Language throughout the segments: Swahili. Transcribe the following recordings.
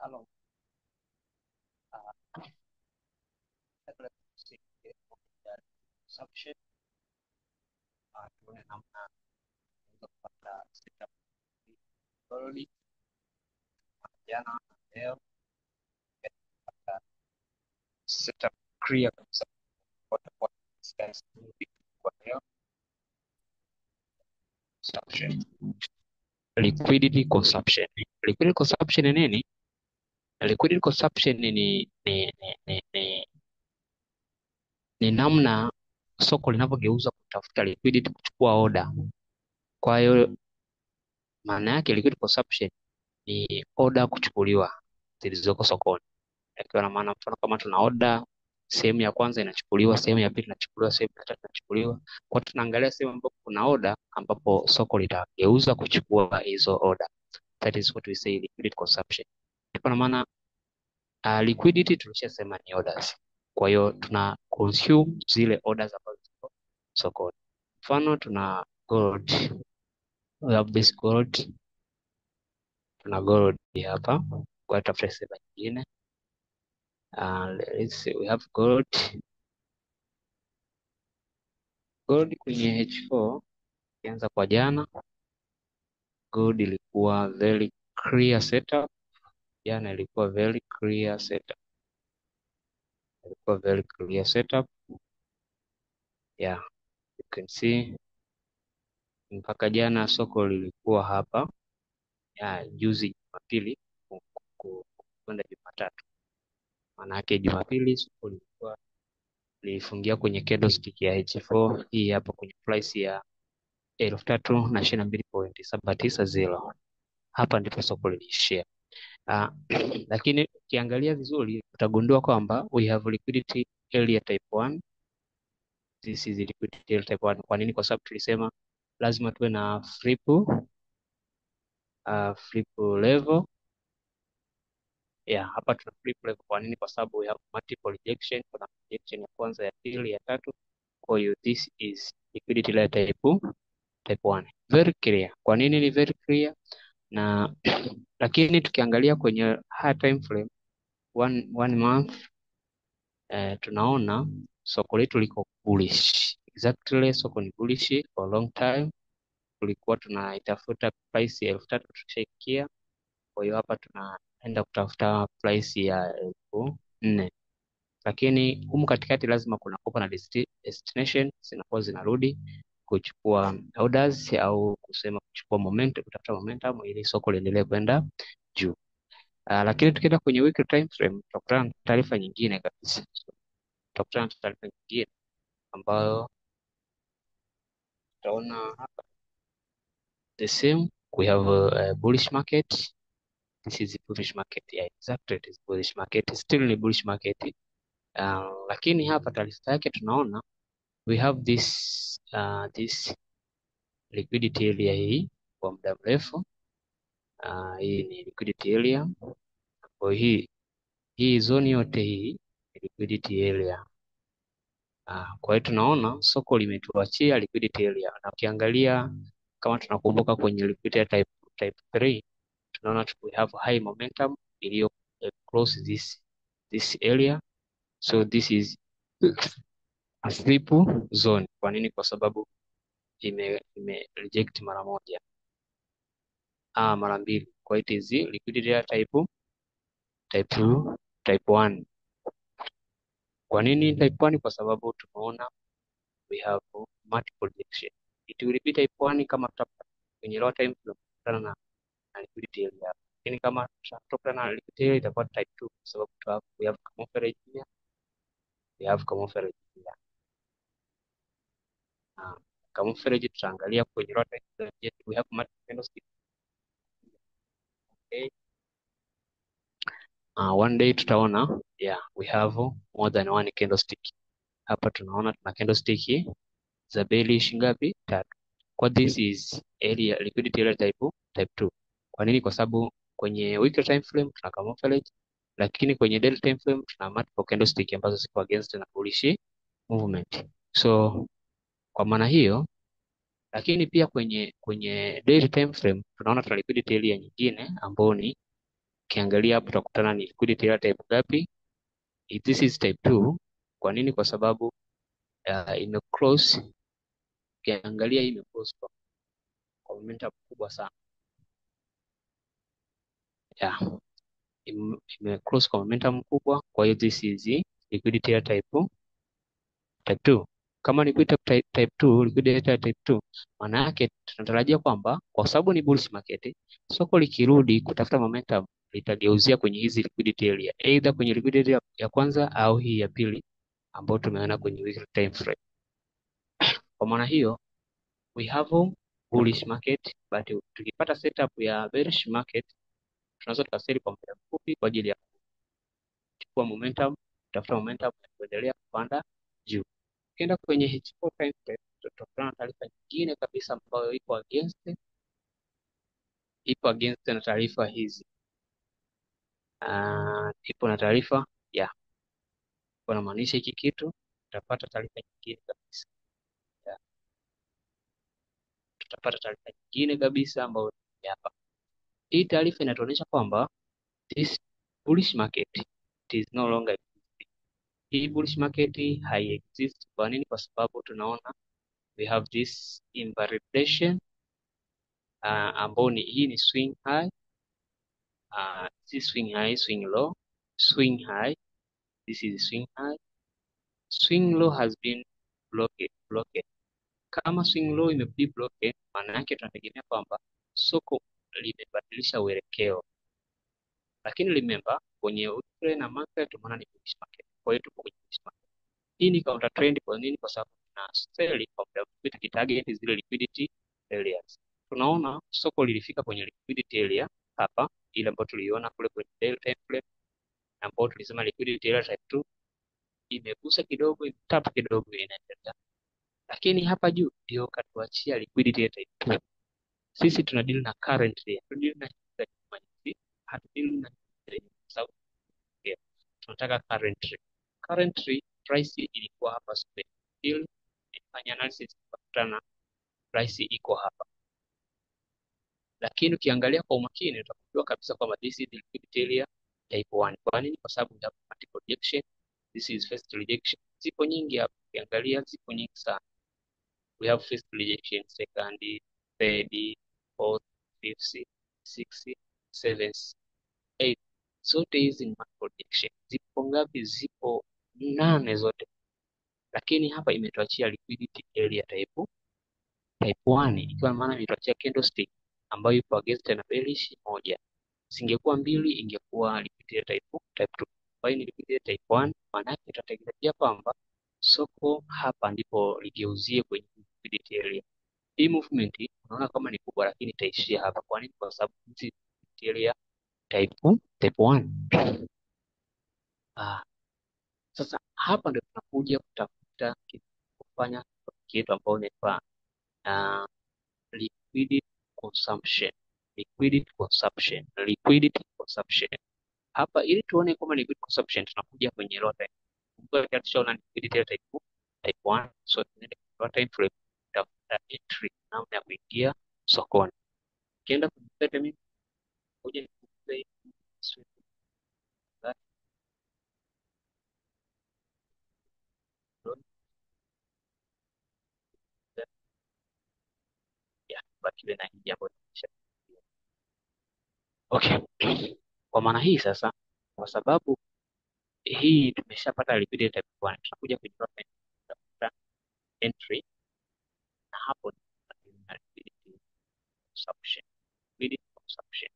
Halo, uh, kabla tusiingie kwenye consumption, tuone namna tunaweza kupata setup nzuri jana na leo, kupata setup clear kabisa kwa discuss kwa leo. Consumption, liquidity consumption. Liquidity consumption ni nini? Liquidity consumption ni namna soko linavyogeuza kutafuta liquidity kuchukua order. Kwa hiyo maana yake liquidity consumption ni order kuchukuliwa zilizoko sokoni. Ikiwa na maana mfano kama tuna order, sehemu ya kwanza inachukuliwa, sehemu ya pili inachukuliwa, sehemu ya tatu inachukuliwa. Kwa tunaangalia sehemu ambapo kuna order ambapo soko litageuza kuchukua hizo order. That is what we say liquidity consumption. Ikiwa na maana liquidity tulishasema ni orders. Kwa hiyo tuna consume zile orders ambazo ziko sokoni. Mfano tuna gold. We have this gold. Tuna gold hapa. Kwa tafuta sehemu nyingine. Let's say we have gold. Gold kwenye H4 ikianza kwa jana, gold ilikuwa very clear setup. Jana ilikuwa very clear setup. Ilikuwa very clear setup. Yeah, you can see mpaka jana soko lilikuwa hapa. Yeah, juzi Jumapili kwenda Jumatatu. Maana yake Jumapili soko lilifungia kwenye candlestick ya H4 hii hapa kwenye price ya 322.790. Hapa ndipo soko liliishia. Lakini ukiangalia vizuri utagundua kwamba we have liquidity area type 1. This is liquidity area type 1. Kwa nini? Kwa sababu tulisema lazima tuwe na flip level. Yeah, hapa tuna flip level. Kwa nini? Kwa sababu we have multiple rejection. Kuna rejection ya kwanza, ya pili, ya tatu. Kwa hiyo this is liquidity area type 1. Very clear. Kwa nini ni very clear? Na lakini tukiangalia kwenye high time frame one month, tunaona soko letu liko bullish. Exactly, soko ni bullish for a long time. Tulikuwa tunaitafuta price ya 3,000 tushaikia. Kwa hiyo hapa tunaenda kutafuta price ya 4,000. Lakini humu katikati lazima kuna kupa na destination zinakuwa zinarudi kuchukua orders au kusema kuchukua momentum, kutafuta momentum ili soko liendelee kwenda juu. Lakini tukienda kwenye weekly time frame tutakutana na taarifa nyingine kabisa. Tutakutana na taarifa nyingine ambayo tutaona hapa the same. We have a bullish market. This is a bullish market. Yeah, exactly, it is bullish market. Still ni bullish market. Lakini hapa taarifa yake tunaona we have this liquidity area hii kwa muda mrefu. Hii ni liquidity area. Kwa hii zone yote hii ni liquidity area. Kwa hiyo tunaona soko limetuachia liquidity area, na ukiangalia kama tunakumbuka kwenye liquidity type 3 tunaona we have high momentum iliyo close this area. So this is a flip zone. Kwa nini? Kwa sababu ime reject mara moja, mara mbili. Kwa hiyo it is liquidity area type 2, type 1. Kwa nini type 1? Kwa sababu tumeona we have multiple rejection. It will be type 1 kama tutapata kwenye low time tunakutana na liquidity area. Lakini kama tutakutana na liquidity area itakuwa type 2 kwa sababu we have camouflage here. We have camouflage here. Camouflage tutaangalia kwenye low time we have multiple candlestick. Okay. One day tutaona we have more than one candlestick. Hapa tunaona tuna candlestick za bearish ngapi? 3. Kwa this is area liquidity area type 2. Kwa nini? Kwa sababu kwenye weekly time frame tuna camouflage, lakini kwenye daily time frame tuna multiple candlestick ambazo ziko against na bullish movement. So kwa maana hiyo, lakini pia kwenye daily time frame tunaona tuna liquidity area nyingine ambayo ni Ukiangalia hapo utakutana ni liquidity area type ngapi? This is type 2. Kwa nini? Kwa sababu ime close. Ukiangalia hii ime close kwa momentum kubwa sana. Yeah. Ime close kwa momentum kubwa, kwa hiyo this is liquidity area type 2. Kama ni type 2, liquidity area type 2, maana yake tunatarajia kwamba kwa sababu ni bullish market, soko likirudi kutafuta momentum litageuzia kwenye hizi liquidity area, either kwenye liquidity ya kwanza au hii ya pili ambayo tumeona kwenye weekly time frame. Kwa maana hiyo we have a bullish market, but tukipata setup ya bearish market tunaweza tukaseli kwa muda mfupi kwa ajili ya kuchukua momentum, kutafuta momentum na kuendelea kupanda juu. Ukienda kwenye H4 time frame tutakutana na taarifa nyingine kabisa ambayo ipo against na taarifa hizi. Ipo na taarifa ya kwa namaanisha hiki kitu tutapata taarifa nyingine kabisa. Tutapata taarifa nyingine kabisa ambayo hapa. Hii taarifa inatuonyesha kwamba this bullish market it is no longer existing. Hii bullish market hai exist. Kwa nini? Kwa sababu tunaona we have this invalidation ambao hii ni swing high, this swing high, swing low, swing high, this is swing high, swing low has been blocked. Kama swing low imebidi blocked, maana yake tunategemea kwamba soko limebadilisha uelekeo, lakini remember kwenye weekly na monthly tumeona ni bullish market, kwa hiyo tupo kwenye bullish market. Hii ni counter trend. Kwa nini? Kwa sababu tuna sell kwa muda mfupi tukitarget zile liquidity areas. Tunaona soko lilifika kwenye liquidity area hapa, ile ambayo tuliona kule kwenye daily time frame, ambayo tulisema liquidity area type 2 imegusa kidogo, imetap kidogo, inaendelea, lakini hapa juu ndio katuachia liquidity area type 2. Sisi tunadili na currently, tunadili na hatudili na sababu tunataka currently price ilikuwa hapa square deal, ifanya analysis kutana price iko hapa, lakini ukiangalia kwa umakini utagundua kabisa kwamba this is the liquidity area type 1. Kwa nini? Kwa sababu ya multiple rejection, this is first rejection, zipo nyingi hapa, ukiangalia zipo nyingi sana. We have first rejection, second, third, fourth, fifth, sixth, seventh, eighth, zote hizi ni multiple rejection. Zipo ngapi? Zipo 8 zote, lakini hapa imetuachia liquidity area type 1, ikiwa maana imetuachia candlestick ambayo ipo against na bearish moja. Singekuwa mbili, ingekuwa liquidity area type 2. Kwa hiyo ni liquidity area type 1, maana yake tutategemea kwamba soko hapa ndipo ligeuzie kwenye liquidity area. Hii movement unaona kama ni kubwa, lakini itaishia hapa. Kwa nini? Kwa sababu hizi liquidity area type 1. Sasa hapa ndio tunakuja kutafuta kufanya kitu ambacho inaitwa liquidity consumption. Hapa ili tuone kama ni liquidity consumption tunakuja kwenye low time. Kumbuka tushaona liquidity type 1, so tunaenda kwa low time frame tafuta entry, namna ya kuingia sokoni. Ukienda kwenye pattern kuja kuplay bakiwe na hii ambayo okay. Kwa maana hii sasa, kwa sababu hii tumeshapata liquidity type 1, tunakuja kwenye tafuta entry, na hapo na liquidity consumption.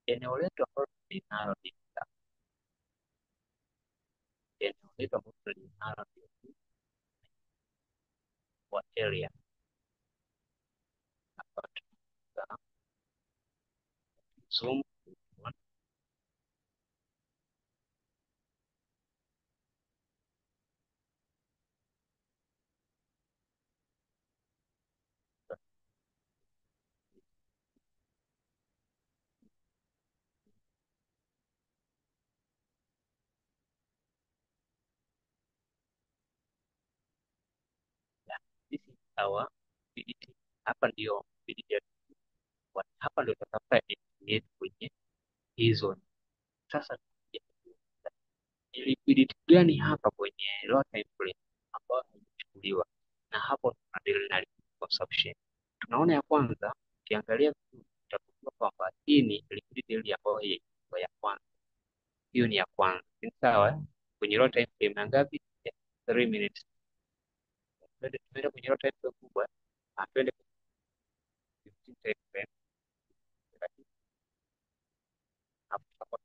Eneo letu ambalo linalo kwa area hapa tunaanza zoom this is our liquidity. Hapa ndio liquidity, hapa ndio tutapata yetu kwenye hizo. Sasa ni liquidity gani hapa kwenye lower time frame ambayo imechukuliwa, na hapo tunadili na liquidity consumption. Tunaona ya kwanza, ukiangalia utagundua kwamba hii ni liquidity area ambayo hii ya kwanza, hiyo ni ya kwanza, ni sawa kwenye lower time frame na ngapi? 3 minutes. Tuende kwenye lower time frame kubwa, twende kwenye 15 time frame, hapo tutakuwa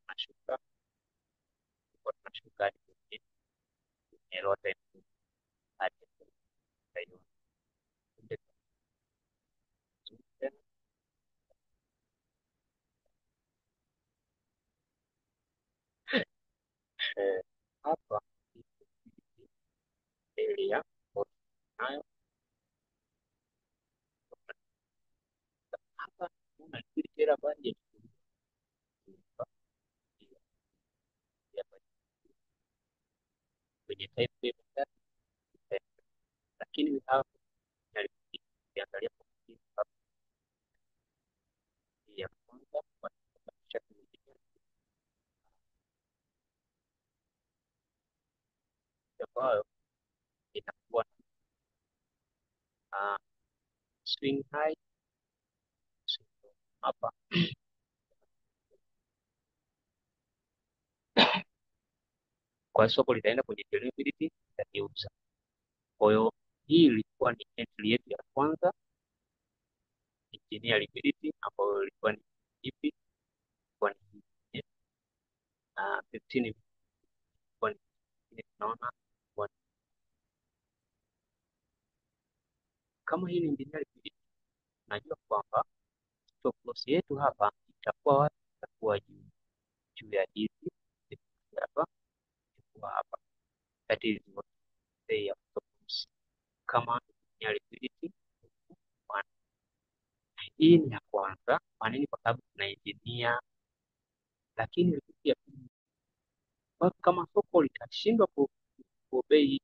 tunashuka hadi kwenye lower time frame hadi hiyo. Hapa area nayo hapa kuna liquidity area budget kwenye time frame tatu, lakini we have ukiangalia kwa ya kwanza kwa ambayo inakuwa na swing high hapa. Kwa soko litaenda kwenye liquidity itageuza. Kwa hiyo hii ilikuwa ni entry yetu ya kwanza chini ya liquidity, ambayo ilikuwa ni ipi? Ilikuwa ni 15, ilikuwa ni tunaona kama hii ni engineer liquidity, najua kwamba stop loss yetu hapa itakuwa wapi? Itakuwa juu ya hizi hapa, itakuwa hapa, that is what say ya stop loss kama ya liquidity 1. Hii ni ya kwanza. Kwa nini? Kwa sababu tuna engineer, lakini liquidity ya pili, kama soko litashindwa kuobei hii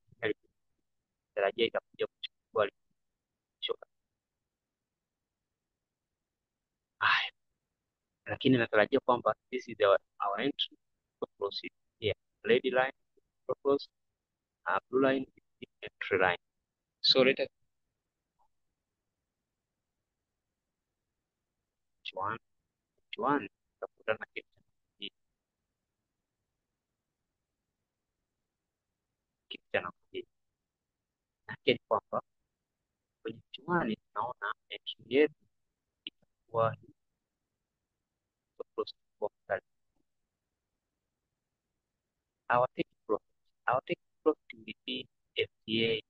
tarajia itakuja kuchukua liquidity. Haya, lakini natarajia kwamba this is our entry stop loss here, red line stop loss, blue line is entry line. So let us one tutakutana kitu cha namna hii, lakini kwamba kwenye chuani tunaona entry yetu itakuwa stop loss kwa mstari. Our take profit will be FTA.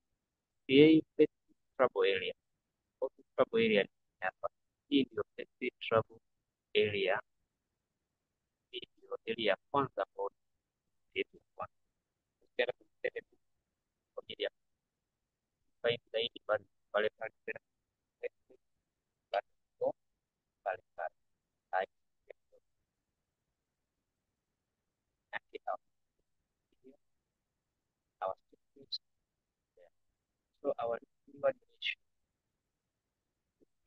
FTA first trouble area. First trouble area ni hapa. Hii ndio first trouble area. Hii ndio area ya kwanza ambayo yetu ya kwanza. Tukienda kwenye kwa ajili ya find zaidi pale pale pale tena pale pale pale. Our students there. So our reward ratio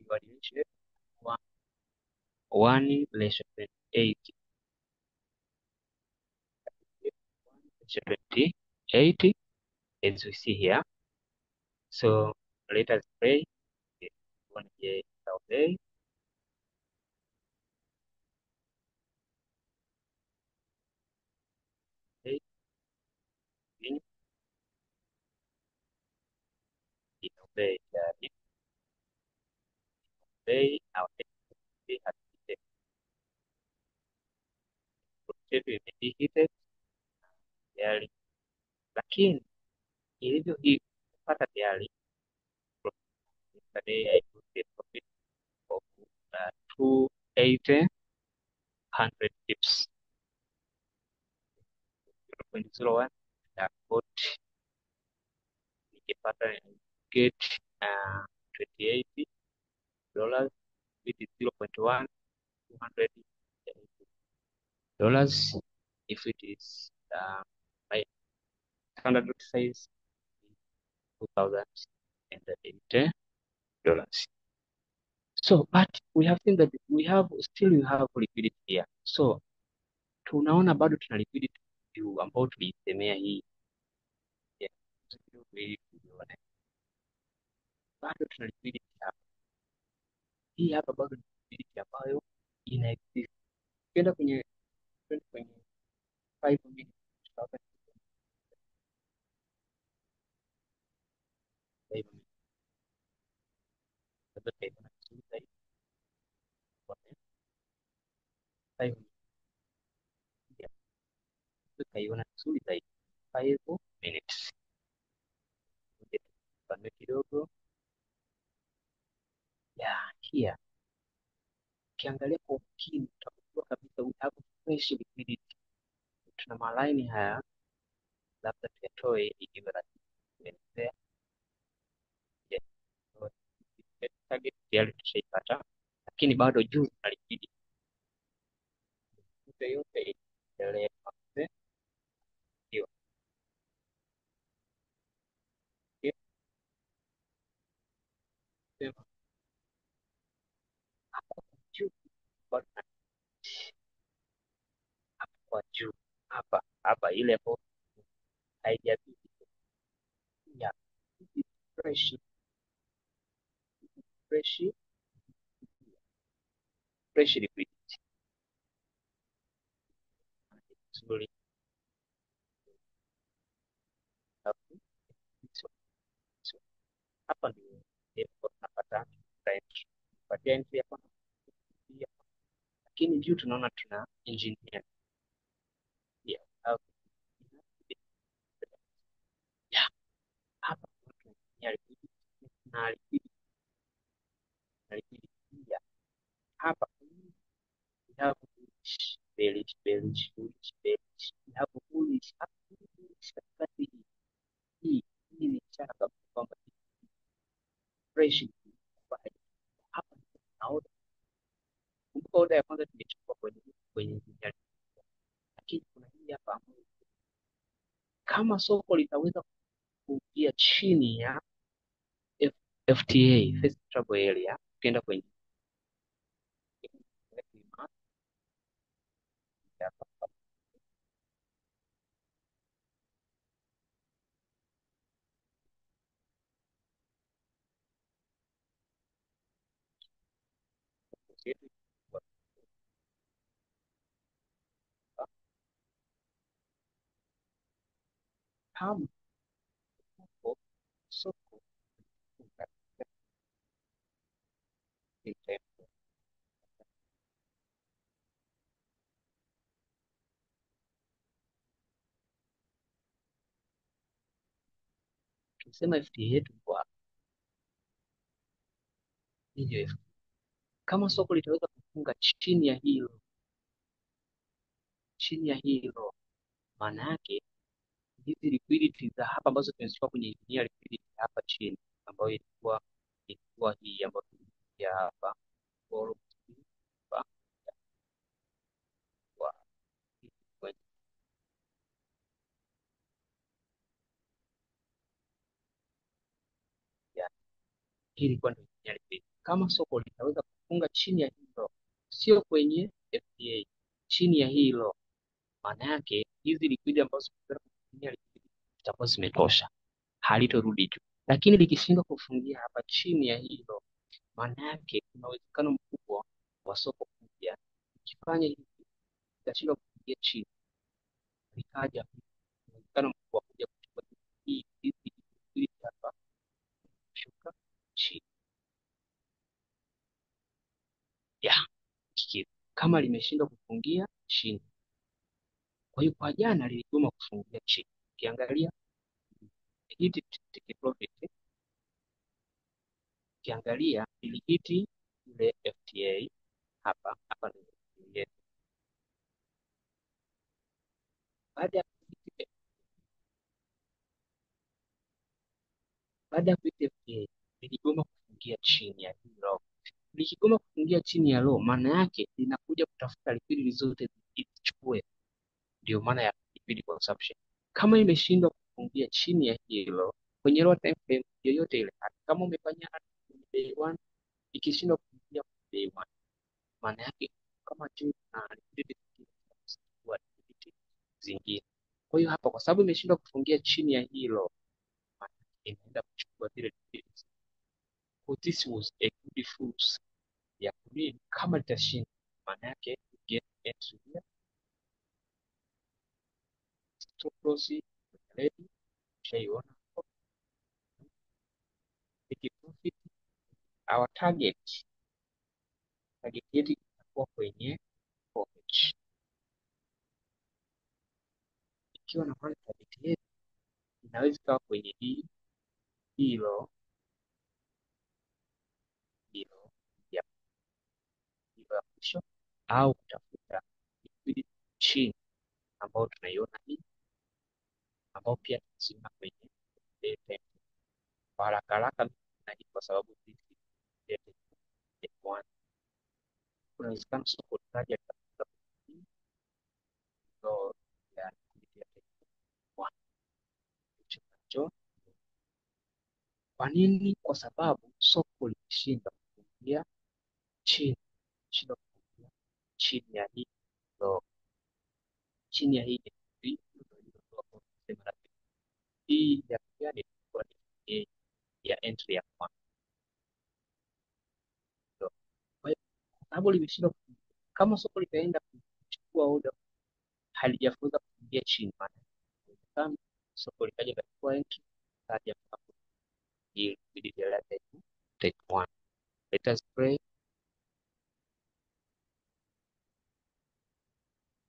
1:28. 1:28 as we see here. So let us pray. 1J day. In obey our activity has been imehited tayari, lakini ilivyo hii kupata tayari yesterday I took a profit of 280 100 pips 0.01 na got nikipata get $28 which is 0.1 $200 if it is my standard lot size $2,080. So, but we have seen that we have liquidity here. So tunaona bado tuna liquidity juu ambao tuliisemea hii ya, ili tuione. Bado tuna liquidity hapa. Hii hapa bado ni liquidity ambayo ina exist. Ukienda kwenye 5 minutes tutaweka 5 minutes. Sasa tutaiona vizuri zaidi kwa 5 minutes. Ya, tutaiona vizuri zaidi 5 minutes. Tupanue kidogo. Ya, here ukiangalia kwa ukini utagundua kabisa we have fresh liquidity. Tuna malaini haya, labda tuyatoe ili iwe rahisi kuelezea. Yes, so, target tayari tushaipata, lakini bado juu tuna liquidity yote iendelee kwanza. Hiyo hiyo sema hapa kwa juu, bado hapa kwa juu, hapa ile ambayo haijazidi ya fresh fresh fresh liquidity nzuri. Alafu, so- so, hapa ndio ndipo tunapata entry. Kupatia entry hapa pia, lakini juu tunaona tuna engineer pia. Alafu, ya, hapa tuna engineer liquidity na liquidity na liquidity pia. Hapa we have bullish, bearish, bearish, bullish, bearish. We have bullish, hapa bullish katikati hii ni ishara kabisa kwamba fresh hapa ndipo tunaona. Kumbuka order ya kwanza tumechukua kwenye engineer, lakini kuna hii hapa ambayo kama soko litaweza kuingia chini ya FTA, First Trouble Area, ukienda kwenye hapa, kama soko tukisema FTA yetu iko hapa, ndio FTA. Kama soko litaweza kufunga chini ya hilo, maana yake hizi liquidity za hapa ambazo tumezichukua kwenye engineer liquidity hapa chini, ambayo ilikuwa hii ambayo tuliingia hapa hapa kwa kwenye ya hii ilikuwa ndio engineer liquidity. Kama soko litaweza kufunga chini ya hilo, sio kwenye FTA, chini ya hilo, maana yake hizi liquidity ambazo zitakuwa zimetosha, halitorudi juu. Lakini likishindwa kufungia hapa chini ya hilo, maana yake kuna uwezekano mkubwa wa soko kuja ikifanya hivi ikashindwa kufungia chini, likaja uwezekano mkubwa wa kuja kuchukua hizi liquidity hapa kushuka chini ya kama limeshindwa kufungia chini. Kwa hiyo kwa jana liligoma kufungia chini. Ukiangalia hiti take profit, ukiangalia ilihiti ile FTA hapa ndio baada ya kuhiti FTA liligoma kufungia chini ya hilo. Likigoma kufungia chini ya low, maana yake linakuja kutafuta liquidity zote zichukue. Ndio maana ya liquidity consumption. Kama imeshindwa kufungia chini ya hilo kwenye low time frame yoyote ile, kama umefanya day 1 ikishindwa kufungia day 1, maana yake kama juu na liquidity zingine. Kwa hiyo hapa, kwa sababu imeshindwa kufungia chini ya hilo, maana inaenda kuchukua zile liquidity. So this was a good fursa ya kunini, kama litashinda, maana yake get entry here, stop loss ready, shaiona hapo, take profit. Our target yetu itakuwa kwenye profit. Ikiwa na maana target yetu inaweza ikawa kwenye hilo hilo ya hilo ya mwisho, au kutafuta liquidity chini ambayo tunaiona hii, ambao pia tunasimama kwenye data kwa haraka haraka na hii, kwa sababu sisi data F1 kunawezekana soko likaja likafuta hizo ya liquidity ya F1 hicho nacho. Kwa nini? Kwa sababu soko lilishinda kuingia chini, shinda kuingia chini ya hii, so chini ya hii hii ya gani ilikuwa ni ya entry ya kwanza. So, kwa hiyo kwa sababu limeshindwa, kama soko litaenda kuchukua order halijafunza kuingia chini, maana kama soko likaja kachukua entry kaja hapo, hii liquidity ya type 1. Let us pray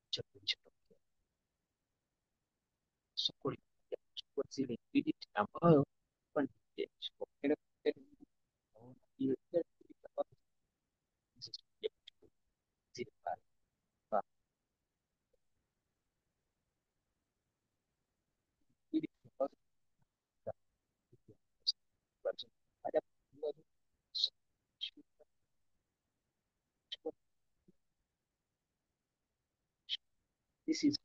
cha kilichotokea. Soko likaja kuchukua zile liquidity ambayo kwa ni ile ile zile pale ili baada this is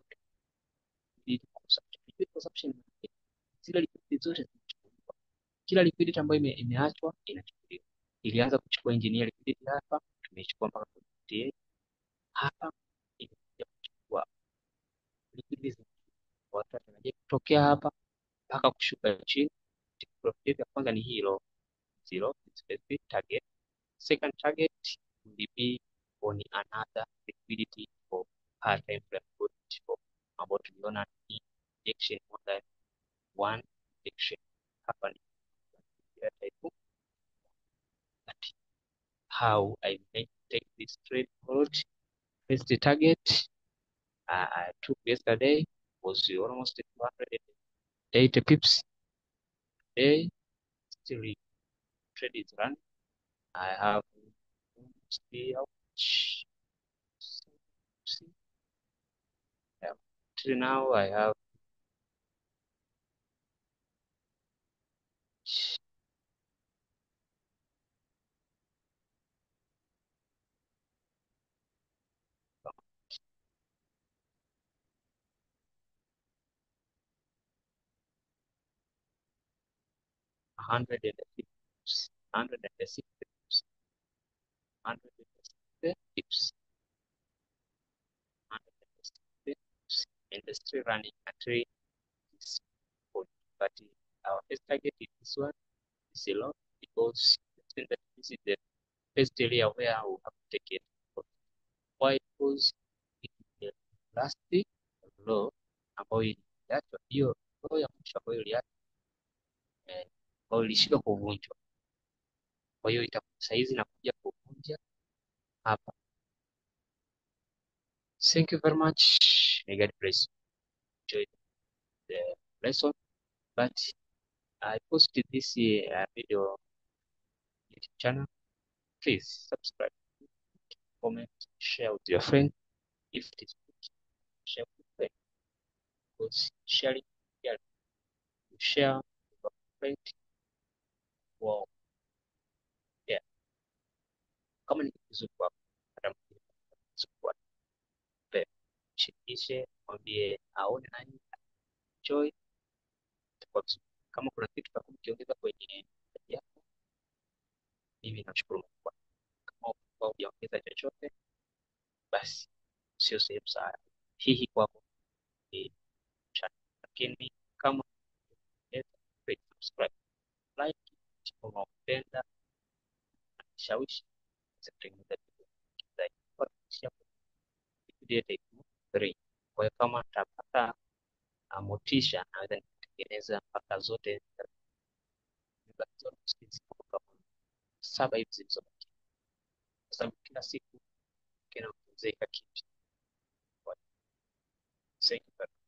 consumption. Zile liquidity zote zinachukuliwa, kila liquidity ambayo imeachwa inachukuliwa. Ilianza kuchukua engineer liquidity hapa, tumechukua mpaka kwa hapa, inakuja kuchukua liquidity watu wanaje kutokea hapa mpaka kushuka chini. Profit ya kwanza ni hilo zero specific target. Second target will be on another liquidity for high time frame for ambao tuliona ni injection more than one injection hapa ni type. But how I may take this trade forward? First target I took yesterday was almost 280 pips. Today still trade is running. I have still till now I have 106 pips, 106 pips, 106 pips, 106 pips. Industry running until this point, but our first target is this one, is a lot, because this is the first area where we have to take it. Why? Because it is the last low ambayo iliachwa, hiyo low ya mwisho ambayo iliachwa ambayo ilishindwa kuvunjwa. Kwa hiyo saizi nakuja kuvunja hapa. Thank you very much. May God bless you. Enjoy the lesson. But I posted this video YouTube channel. Please subscribe, comment, share with your friend. If it is good, share with your friend. Because sharing, yeah, you share with your friend. Wow, yeah. Kama ni vizuri kwako, hata vizuri kwako, shirikishe, mwambie aone nani enjoy. Kama kuna kitu kama ukiongeza kwenye yako, mimi nashukuru Mungu. Kama hujaongeza chochote, basi sio sehemu sana hii kwako. lakini kama subscribe, like, kama unapenda shawishi kutengeneza video zaidi kwa kushia video yetu 3. Kwa hiyo kama nitapata motisha naweza nikatengeneza mpaka zote 7 hivi zilizobaki, kwa sababu kila siku kinaongezeka kitu. Thank you.